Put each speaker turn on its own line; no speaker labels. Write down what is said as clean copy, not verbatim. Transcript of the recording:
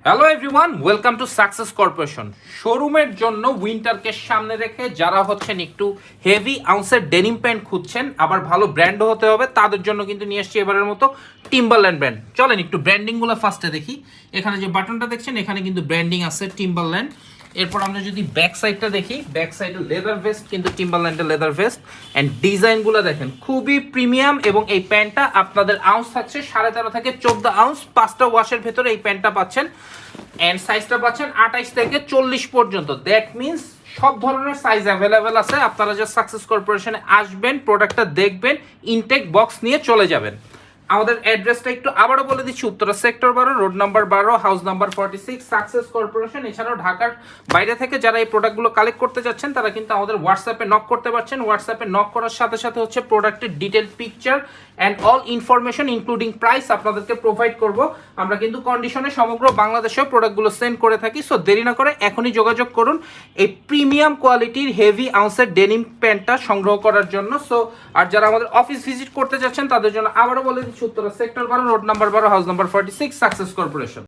Hello everyone, welcome to success corporation. শোরুমের জন্য উইন্টারকে সামনে রেখে যারা হচ্ছেন একটু হেভি আউন্সের ডেনিম প্যান্ট খুঁজছেন, আবার ভালো ব্র্যান্ডও হতে হবে, তাদের জন্য কিন্তু নিয়ে আসছি এবারের মতো টিম্বারল্যান্ড ব্র্যান্ড। চলেন একটু ব্র্যান্ডিংগুলো ফার্স্টে দেখি। এখানে যে বাটনটা দেখছেন এখানে কিন্তু ব্র্যান্ডিং আছে টিম্বারল্যান্ড। এরপর আমরা যদি ব্যাক সাইডটা দেখি, ব্যাক সাইডে লেদার ভেস্ট, কিন্তু টিম্বারল্যান্ডের লেদার ভেস্ট অ্যান্ড ডিজাইনগুলো দেখেন খুবই প্রিমিয়াম। এবং এই প্যান্টটা আপনাদের আউন্স থাকছে 13.5 থেকে 14 আউন্স, 5টা ওয়াশের ভেতরে এই প্যান্টটা পাচ্ছেন। অ্যান্ড সাইজটা পাচ্ছেন 28 থেকে 40 পর্যন্ত। দ্যাট মিনস সব ধরনের সাইজ অ্যাভেলেবেল আছে। আপনারা যে সাকসেস কর্পোরেশনে আসবেন, প্রোডাক্টটা দেখবেন, ইনটেক বক্স নিয়ে চলে যাবেন। আমাদের অ্যাড্রেসটা একটু আবারও বলে দিচ্ছি, Uttara sector 12, road number 12, house number 46, success corporation. এছাড়াও ঢাকার বাইরে থেকে যারা এই প্রোডাক্টগুলো কালেক্ট করতে যাচ্ছেন তারা কিন্তু আমাদের হোয়াটসঅ্যাপে নক করতে পারছেন। হোয়াটসঅ্যাপে নক করার সাথে সাথে হচ্ছে প্রোডাক্টের detail picture and all information including price আপনাদেরকে প্রোভাইড করব। আমরা কিন্তু কন্ডিশনে সমগ্র বাংলাদেশেও প্রোডাক্টগুলো সেন্ড করে থাকি। সো দেরি না করে এখনই যোগাযোগ করুন এই প্রিমিয়াম কোয়ালিটির হেভি আউন্সের ডেনিম প্যান্টটা সংগ্রহ করার জন্য। সো আর যারা আমাদের অফিস ভিজিট করতে যাচ্ছেন তাদের জন্য আবারও বলে দিচ্ছি, Uttara sector 12, road number 12, house number 46, success corporation.